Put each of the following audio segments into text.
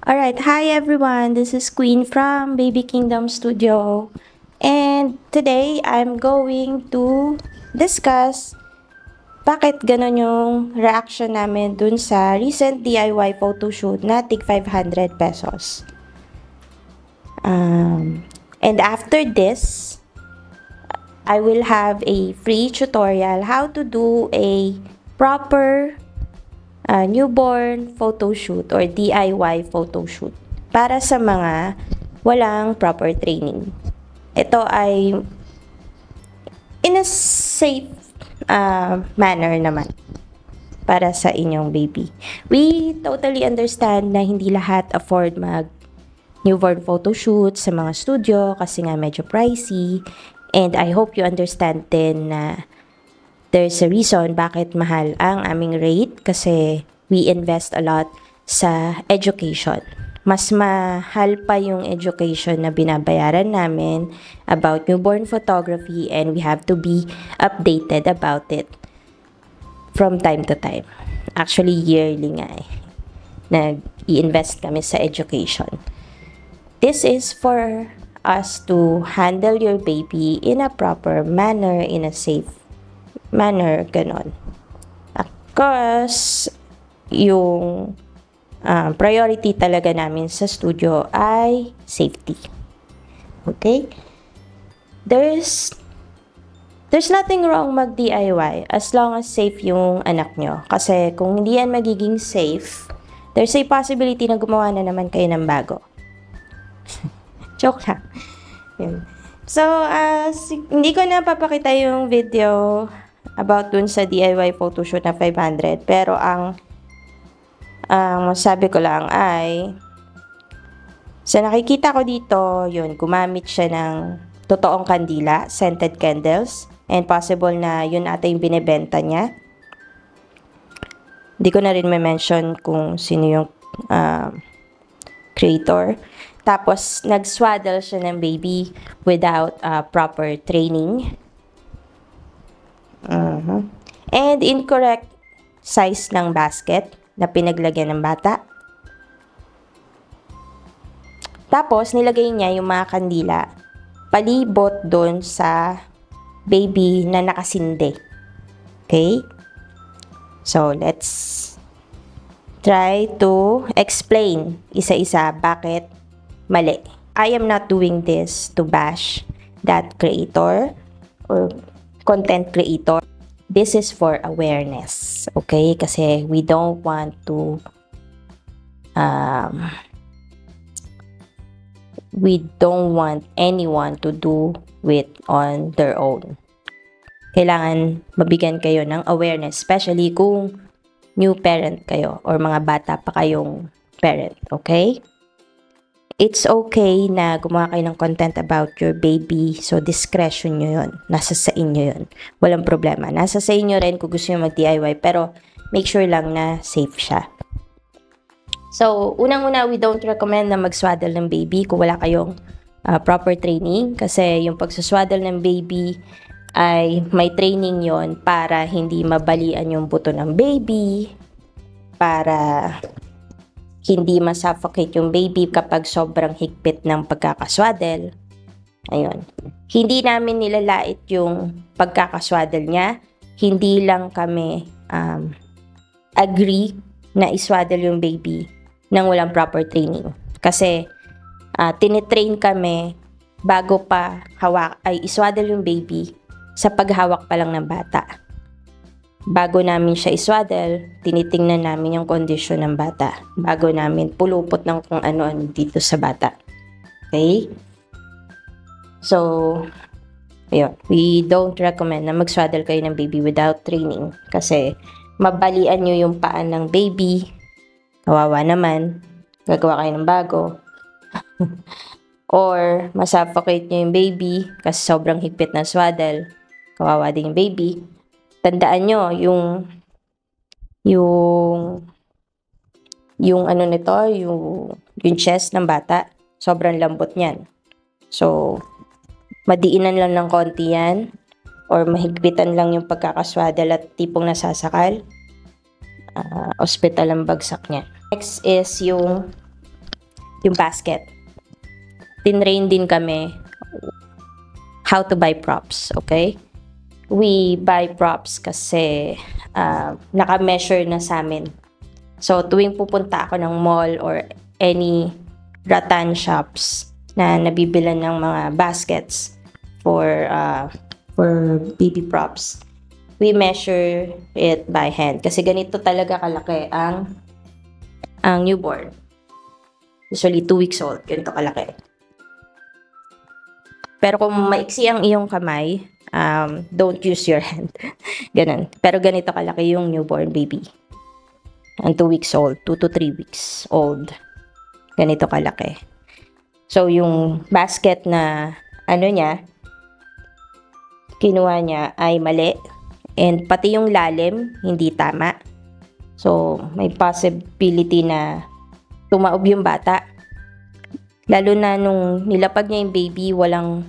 Alright, hi everyone. This is Queen from Baby Kingdom Studio. And today, I'm going to discuss bakit ganon yung reaction namin dun sa recent DIY photoshoot na tig 500 pesos. And after this, I will have a free tutorial how to do a proper newborn photoshoot or DIY photoshoot para sa mga walang proper training. Ito ay in a safe manner naman para sa inyong baby. We totally understand na hindi lahat afford mag newborn photoshoot sa mga studio kasi nga medyo pricey, and I hope you understand din na there's a reason bakit mahal ang aming rate kasi we invest a lot sa education. Mas mahal pa yung education na binabayaran namin about newborn photography, and we have to be updated about it from time to time. Actually, yearly nga nag-i-invest kami sa education. This is for us to handle your baby in a proper manner, in a safe manner, ganon. Of course, yung priority talaga namin sa studio ay safety. Okay? There's nothing wrong mag-DIY as long as safe yung anak nyo. Kasi kung hindi yan magiging safe, there's a possibility na gumawa na naman kayo ng bago. Joke lang. Yun. So, hindi ko na papakita yung video about dun sa DIY photoshoot na 500. Pero ang sabi ko lang ay, sa nakikita ko dito, yun, gumamit siya ng totoong kandila, scented candles. And possible na yun ata yung binibenta niya. Hindi ko na rin ma-mention kung sino yung creator. Tapos, nag-swaddle siya ng baby without proper training. And incorrect size ng basket na pinaglagyan ng bata. Tapos, nilagay niya yung mga kandila palibot doon sa baby na nakasindi. Okay? So, let's try to explain isa-isa bakit mali. I am not doing this to bash that creator or content creator. This is for awareness. Okay? Kasi we don't want to we don't want anyone to do it on their own. Kailangan mabigyan kayo ng awareness, especially kung new parent kayo or mga bata pa kayong parent, okay? It's okay na gumawa kayo ng content about your baby, so discretion nyo yun. Nasa sa inyo yun. Walang problema. Nasa sa inyo rin kung gusto nyo mag-DIY, pero make sure lang na safe siya. So, unang-una, we don't recommend na mag-swaddle ng baby kung wala kayong proper training, kasi yung pagsaswaddle ng baby ay may training yon para hindi mabalian yung buto ng baby, para hindi masuffocate yung baby kapag sobrang higpit ng pagkakaswaddle. Ayun. Hindi namin nilalait yung pagkakaswaddle niya. Hindi lang kami agree na iswaddle yung baby nang walang proper training. Kasi tinitrain kami bago pa iswaddle yung baby sa paghawak pa lang ng bata. Bago namin siya iswaddle, tinitingnan namin yung kondisyon ng bata. Bago namin pulupot ng kung ano-ano dito sa bata. Okay? So, ayun. We don't recommend na mag-swaddle kayo ng baby without training. Kasi mabalian nyo yung paan ng baby. Kawawa naman. Gagawa kayo ng bago. Or masuffocate nyo yung baby kasi sobrang higpit na swaddle. Kawawa din yung baby. Tandaan nyo, yung ano nito, yung chest ng bata, sobrang lambot niyan. So, madiinan lang ng konti yan, or mahigpitan lang yung pagkakaswaddle at tipong nasasakal, hospital ang bagsak niya. Next is yung yung basket. Tinrain din kami how to buy props, okay? We buy props kasi naka-measure na sa amin. So, tuwing pupunta ako ng mall or any rattan shops na nabibilan ng mga baskets for baby props, we measure it by hand. Kasi ganito talaga kalaki ang newborn. Usually 2 weeks old, ganito kalaki. Pero kung maiksi ang iyong kamay, don't use your hand. Ganun. Pero ganito kalaki yung newborn baby. Ang 2 weeks old, 2 to 3 weeks old. Ganito kalaki. So, yung basket na niya, kinuha niya ay mali. And pati yung lalim, hindi tama. So, may possibility na tumaob yung bata. Lalo na nung nilapag niya yung baby, walang,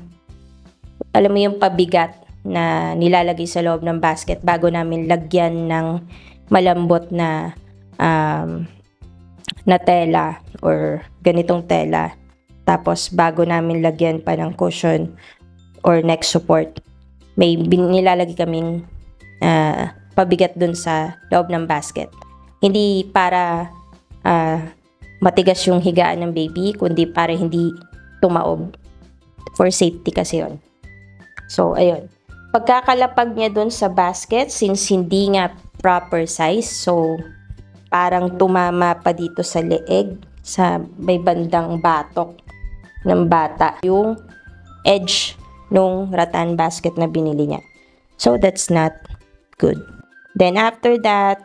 alam mo yung pabigat na nilalagay sa loob ng basket bago namin lagyan ng malambot na tela or ganitong tela. Tapos bago namin lagyan pa ng cushion or neck support, may nilalagay kaming pabigat dun sa loob ng basket. Hindi para matigas yung higaan ng baby, kundi para hindi tumaob. For safety kasi yun. So, ayun. Pagkakalapag niya dun sa basket, since hindi nga proper size, so parang tumama pa dito sa leeg, sa may bandang batok ng bata, yung edge nung rattan basket na binili niya. So, that's not good. Then, after that,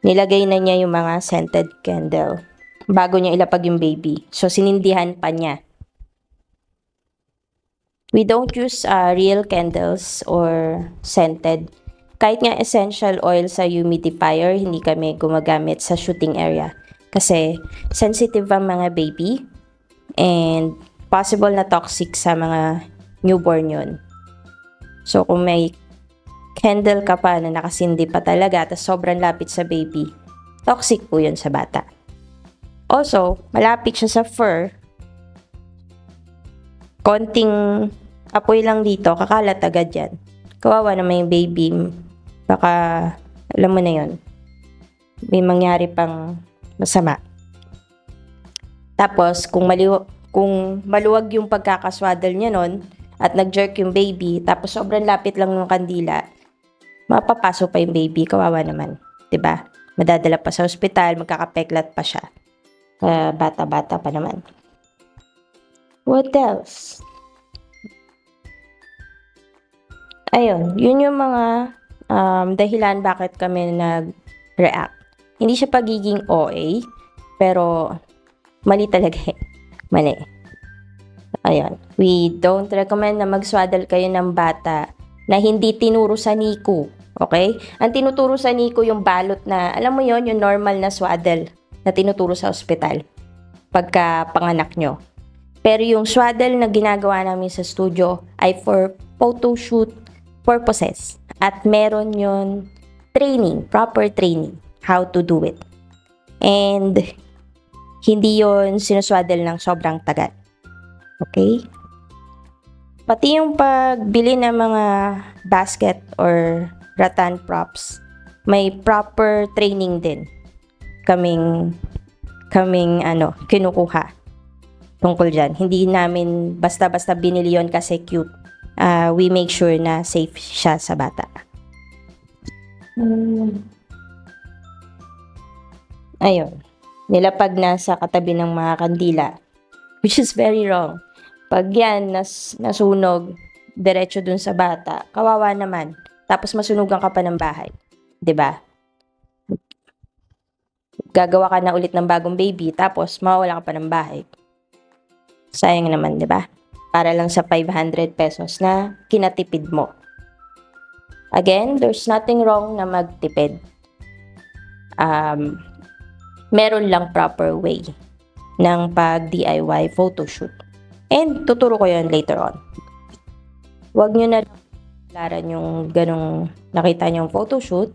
nilagay na niya yung mga scented candle bago niya ilapag yung baby. So, sinindihan pa niya. We don't use real candles or scented. Kahit nga essential oil sa humidifier, hindi kami gumagamit sa shooting area. Kasi sensitive ang mga baby and possible na toxic sa mga newborn yun. So, kung may candle ka pa na nakasindi pa talaga at sobrang lapit sa baby, toxic po yun sa bata. Also, malapit siya sa fur. Konting apoy lang dito, kakalat agad yan. Kawawa naman yung baby. Baka, alam mo na yun, may mangyari pang masama. Tapos, kung maluwag yung pagkakaswaddle niya nun, at nag-jerk yung baby, tapos sobrang lapit lang ng kandila, mapapasok pa yung baby, kawawa naman. 'Di ba? Madadala pa sa ospital, magkakapeklat pa siya. Bata-bata pa naman. What else? Ayun, yun yung mga dahilan bakit kami nag-react. Hindi siya pagiging OA, pero mali talaga eh. Mali. Ayun. We don't recommend na mag-swaddle kayo ng bata na hindi tinuro sa NICU. Okay? Ang tinuturo sa NICU yung balot na, alam mo yon, yung normal na swaddle na tinuturo sa ospital pagka panganak nyo. Pero yung swaddle na ginagawa namin sa studio ay for photoshoot purposes. At meron yun training, proper training, how to do it. And hindi yun sinuswaddle ng sobrang tagal. Okay? Pati yung pagbili ng mga basket or rattan props, may proper training din kaming kinukuha tungkol dyan. Hindi namin basta-basta binili yun kasi cute. We make sure na safe siya sa bata. Ayun. Nilapag na sa katabi ng mga kandila, which is very wrong. Pag yan nasunog diretso dun sa bata, kawawa naman. Tapos masunugan ka pa ng bahay. 'Di ba? Gagawa ka na ulit ng bagong baby, tapos mawawala ka pa ng bahay. Sayang naman, 'di ba? Para lang sa 500 pesos na kinatipid mo. Again, there's nothing wrong na magtipid. Meron lang proper way ng pag-DIY photoshoot. And tuturo ko yun later on. Huwag nyo na laran yung ganong nakita nyong photoshoot.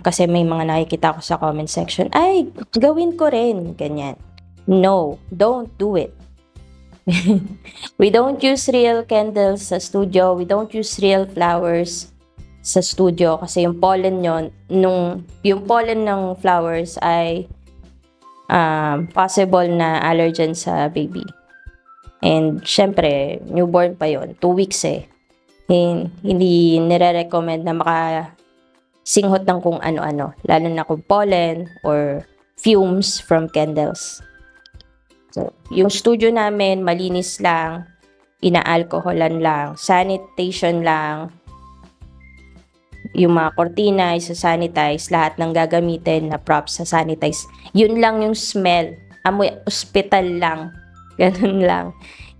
Kasi may mga nakikita ko sa comment section, ay, gawin ko rin, ganyan. No, don't do it. We don't use real candles sa studio. We don't use real flowers sa studio kasi yung pollen yung pollen ng flowers ay possible na allergen sa baby. And syempre, newborn pa yon, 2 weeks eh. Hindi nire-recommend na makasinghot ng kung ano-ano, lalo na kung pollen or fumes from candles. So, yung studio namin, malinis lang, ina-alcoholan lang, sanitation lang, yung mga kortina, isa-sanitize, lahat ng gagamitin na props sa sanitize. Yun lang yung smell. Amoy ospital lang. Ganun lang.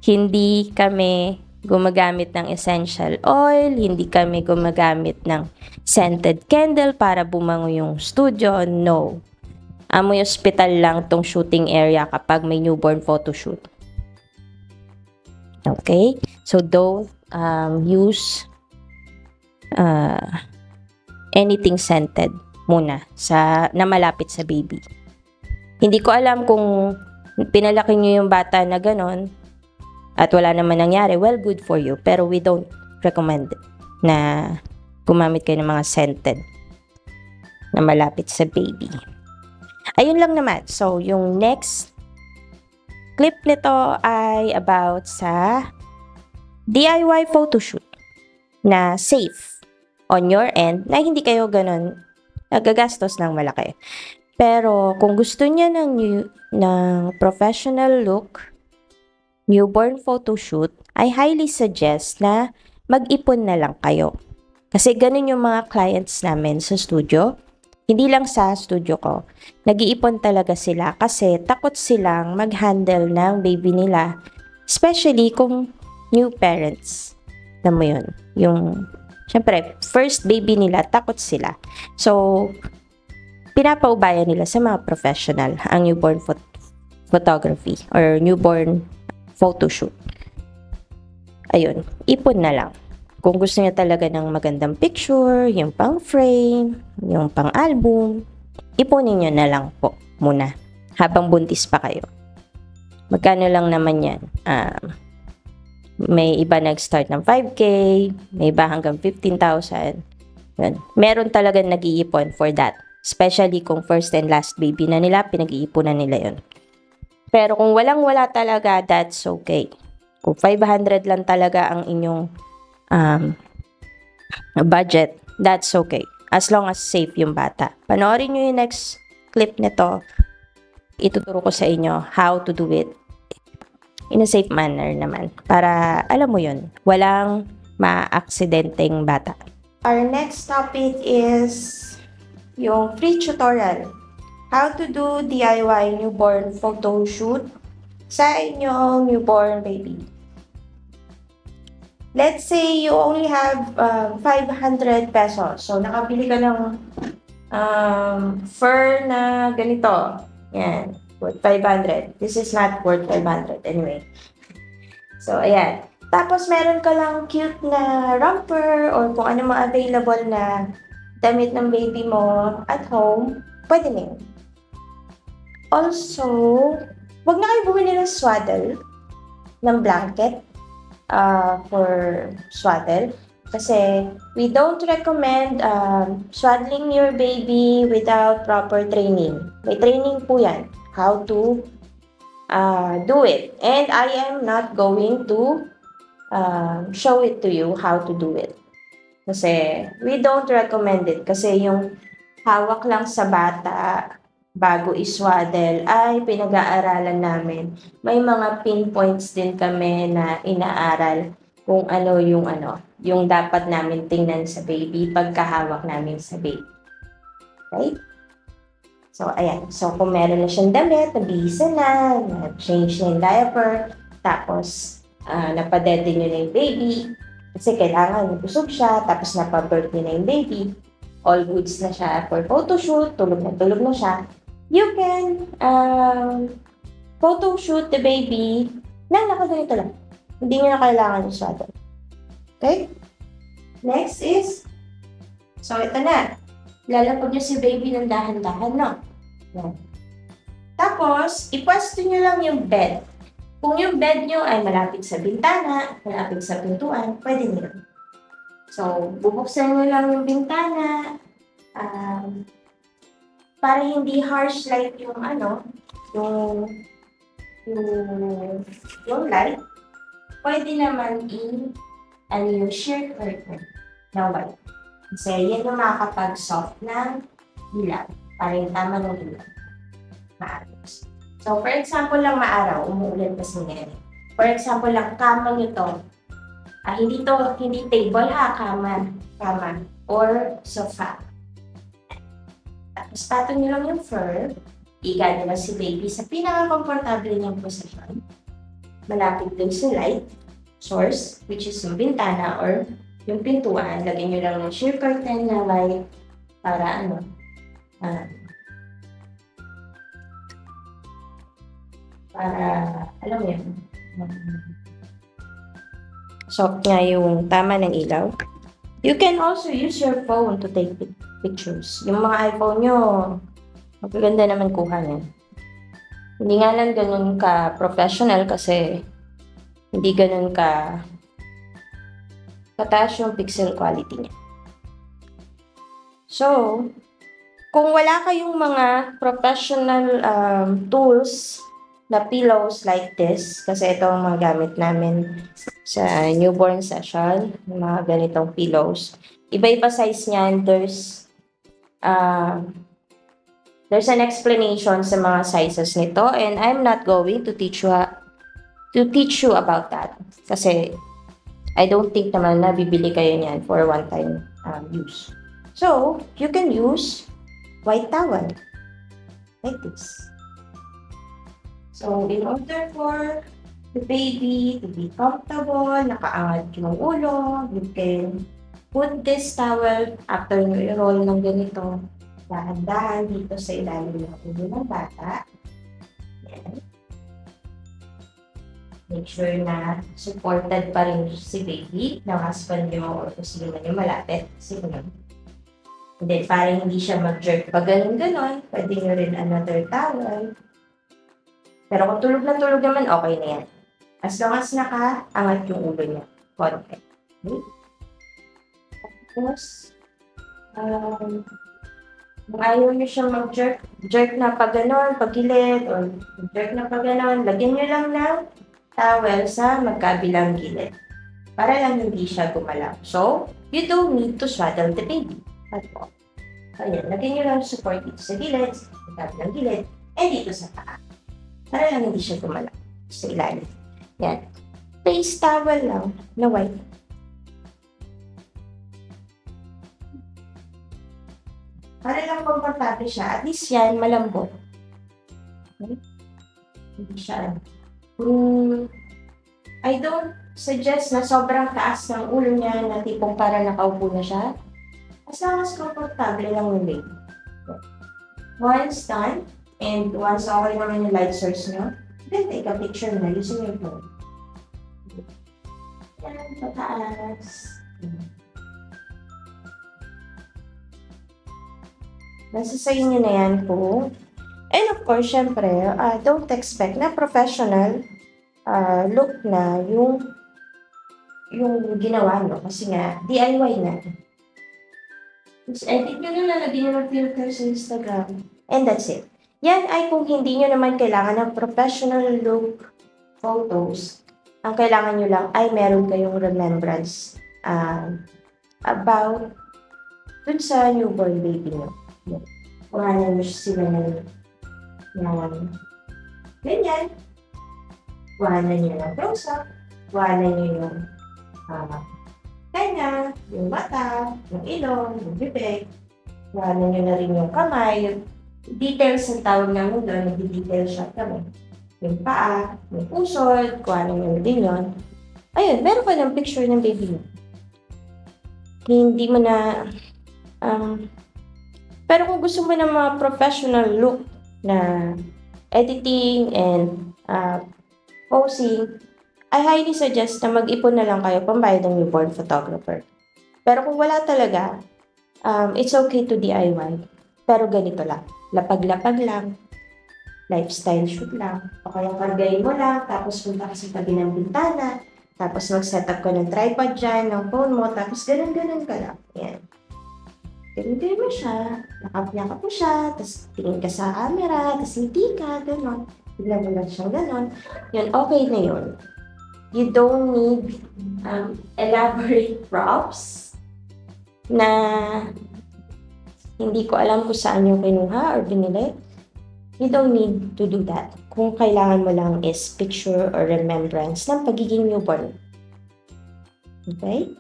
Hindi kami gumagamit ng essential oil, hindi kami gumagamit ng scented candle para bumango yung studio. No. Amoy ospital lang tong shooting area kapag may newborn photoshoot. Okay? So, don't use anything scented muna na malapit sa baby. Hindi ko alam kung pinalaki nyo yung bata na ganon at wala naman nangyari. Well, good for you. Pero we don't recommend na gumamit kayo ng mga scented na malapit sa baby. Ayun lang naman. So, yung next clip nito ay about sa DIY photoshoot na safe on your end na hindi kayo ganun nagagastos ng malaki. Pero kung gusto niya ng professional look, newborn photoshoot, I highly suggest na mag-ipon na lang kayo. Kasi ganun yung mga clients namin sa studio. Hindi lang sa studio ko. Nag-iipon talaga sila kasi takot silang mag-handle ng baby nila. Especially kung new parents. Alam mo yun. Siyempre, first baby nila, takot sila. So, pinapaubayan nila sa mga professional ang newborn photography or newborn photoshoot. Ayun, ipon na lang. Kung gusto niya talaga ng magandang picture, yung pang frame, yung pang album, ipunin niyo na lang po muna habang buntis pa kayo. Magkano lang naman yan? May iba nag-start ng 5K, may iba hanggang 15,000. Meron talaga nag-iipon for that. Especially kung first and last baby na nila, pinag-iipunan nila yon. Pero kung walang-wala talaga, that's okay. Kung 500 lang talaga ang inyong budget, that's okay. As long as safe yung bata. Panoorin nyo yung next clip nito. Ituturo ko sa inyo how to do it in a safe manner naman. Para, alam mo yun, walang ma-aksidenteng bata. Our next topic is yung free tutorial. How to do DIY newborn photo shoot sa inyong newborn baby. Let's say you only have 500 pesos. So, nakabili ka ng fur na ganito. Yan. Worth 500. This is not worth 500 anyway. So, ayan. Tapos, meron ka lang cute na romper or kung ano mga available na damit ng baby mo at home. Pwede na yun. Also, wag na kayo bumili ng swaddle, ng blanket for swaddle. Kasi we don't recommend swaddling your baby without proper training. May training po yan. How to do it. And I am not going to show it to you how to do it. Kasi we don't recommend it. Kasi yung hawak lang sa bata bago iswaddle ay pinag-aaralan namin. May mga pinpoints din kami na inaaral kung ano yung dapat namin tingnan sa baby pagkahawak namin sa baby. Okay? So, ayan. So, kung meron na siyang damit, nabihisa na, na-change na yung diaper, tapos napadede nyo na yung baby, kasi kailangan busog siya, tapos napabirth nyo na yung baby, all goods na siya for photoshoot, tulog na siya, you can photoshoot the baby nang nakaganito lang. Hindi nyo na kailangan yung swaddle. Okay? Next is, so ito na. Lalapag niyo si baby ng dahan-dahan, no? Yan. Tapos, ipwesto niyo lang yung bed. Kung yung bed niyo ay malapit sa bintana, malapit sa pintuan, pwede niyo. So, bubuksan niyo lang yung bintana, para hindi harsh light yung yung, yung light. Pwede naman yung sheer curtain na white. Kasi yan yung makakapag-soft ng ilaw. Para yung tama ng ilaw. Maayos. So, for example lang maaraw, umuulan kasi ngayon. For example lang, kama nyo to. Hindi table ha, kama. Or sofa. Tapos patong nyo lang yung fur. Iga nyo lang si baby sa pinaka-comfortable niyang posisyon. Malapit dun sa light source, which is yung bintana or yung pintuan. Lagyan nyo lang ng sheer curtain na light para alam mo yun, soft nga yung tama ng ilaw. You can also use your phone to take pictures. Yung mga iPhone nyo, magaganda naman kuha niyan. Hindi nga lang ganun ka professional kasi hindi ganun ka kataas yung pixel quality niya. So, kung wala kayong mga professional tools na pillows like this, kasi ito ang mga gamit namin sa newborn session, mga ganitong pillows. Iba-iba size niyan. There's an explanation sa mga sizes nito, and I'm not going to teach you about that. Kasi I don't think naman na bibili kayo niyan for one-time use. So, you can use white towel like this. So, in order for the baby to be comfortable, nakaangat yung ulo, you can put this towel after nyo i-roll ng ganito, dahan-dahan dito sa ilalim ng ulo ng bata. Yan. Make sure na supported pa rin si baby ng husband nyo or kung sino man yung malapit. And then, para hindi siya mag-jerk pag ganun-ganon, pwede nyo rin another towel. Pero kung tulog naman, okay na yan. As long as nakaangat yung ulo niya. Konti. Okay? Tapos, kung ayaw nyo siya mag-jerk na pag ganon, pag gilid, or jerk na pag ganon, lagyan nyo lang ng towel sa magkabilang gilid. Para lang hindi siya gumalaw. So, you don't need to swaddle the baby. At all. So, ayan. Lagyan nyo lang support dito sa gilid, sa magkabilang gilid, and dito sa paa. Para lang hindi siya gumalaw sa ilalim. Yan. Face towel lang na white. Para lang komportable siya. At least yan, malambot. Okay? Hindi siya. I don't suggest na sobrang taas ng ulo niya na tipong para nakaupo na siya. As long as komportable lang yung baby. Once done, and once okay naman yung light source nyo, then take a picture na using your phone. Yan, pataas. Nasa sa inyo na yan po. And of course, syempre, don't expect na professional look na yung ginawa nyo. Kasi nga, DIY na. Just edit nyo na, lalagyan nyo ng filter sa Instagram. And that's it. Yan ay kung hindi nyo naman kailangan ng professional look photos. Ang kailangan nyo lang ay meron kayong remembrance about dun sa newborn baby nyo. Kuhanan nyo sila ng ganyan. Kuhanan nyo ng close-up. Kuhanan nyo yung tenga, yung mata, yung ilong, yung bibig. Kuhanan nyo na rin yung kamay, details ang tawag namin doon, nag-detail siya kami. Yung paa, yung pusod, kung ano yung din yun. Ayun, meron ka ng picture ng baby mo. Hindi mo na, pero kung gusto mo ng mga professional look na editing and posing, I highly suggest na mag-ipon na lang kayo pambayad ng newborn photographer. Pero kung wala talaga, it's okay to DIY. Pero ganito lang. Lapag-lapag lang. Lifestyle shoot lang. O kaya kargayin mo lang, tapos punta ka sa tabi ng bintana, tapos mag-setup ka ng tripod dyan, ng phone mo, tapos ganun-ganun ka lang. Yan. Ganun-ganun mo siya, nakap-yakap mo siya, tapos tingin ka sa camera, tapos hindi ka, ganun. Bigla mo lang siyang ganun. Yun, okay na yun. You don't need elaborate props na hindi ko alam kung saan yung kinuha or binili. You don't need to do that. Kung kailangan mo lang is picture or remembrance ng pagiging newborn. Okay?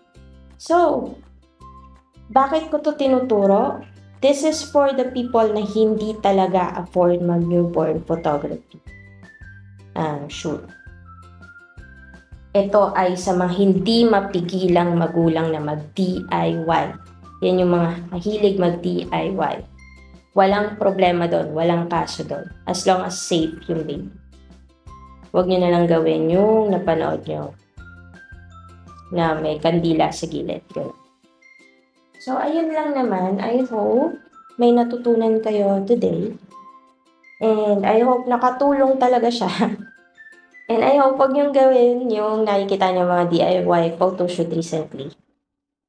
So, bakit ko to tinuturo? This is for the people na hindi talaga afford mag-newborn photography shoot. Ito ay sa mga hindi mapigilang magulang na mag-DIY. Yan yung mga mahilig mag-DIY. Walang problema doon, walang kaso doon. As long as safe yung baby. Huwag nyo na lang gawin yung napanood nyo na may kandila sa gilid. Ganun. So, ayun lang naman. I hope may natutunan kayo today. And I hope nakatulong talaga siya. And I hope huwag niyong gawin yung nakikita niyo mga DIY photoshoot recently.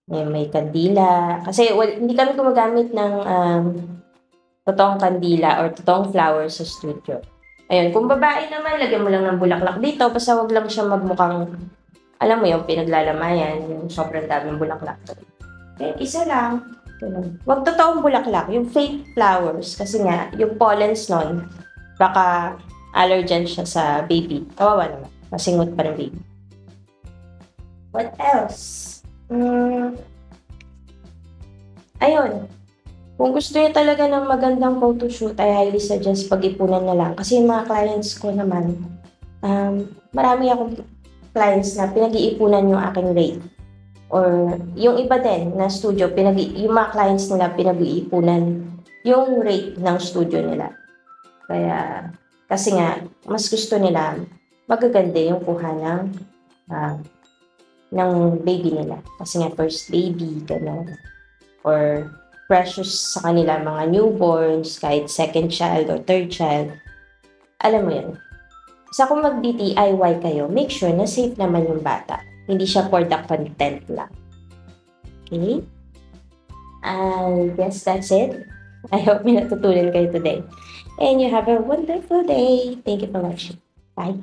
May kandila. Kasi hindi kami gumagamit ng totoong kandila or totoong flowers sa studio. Ayun, kung babae naman, lagyan mo lang ng bulaklak dito. Basta wag lang siya magmukhang, alam mo yung pinaglalamayan, yung sobrang daming bulaklak. Okay, isa lang. Wag totoong bulaklak, yung fake flowers. Kasi nga, yung pollens nun, baka allergen siya sa baby. Kawawa naman. Masingot pa ng baby. What else? Ayun. Kung gusto niyo talaga ng magandang photoshoot, I highly suggest pag-ipunan na lang. Kasi yung mga clients ko naman, marami akong clients na pinag-iipunan yung aking rate. Or yung iba din na studio, yung mga clients nila pinag-iipunan yung rate ng studio nila. Kaya, kasi nga, mas gusto nila magaganda yung kuha ng baby nila. Kasi nga, first baby, gano'n. Or precious sa kanila, mga newborns, kahit second child or third child. Alam mo yun. Sa kung mag-DIY kayo, make sure na safe naman yung bata. Hindi siya for the content lang. Okay? I guess that's it. I hope may natutunan kayo today. And you have a wonderful day. Thank you for watching. Bye.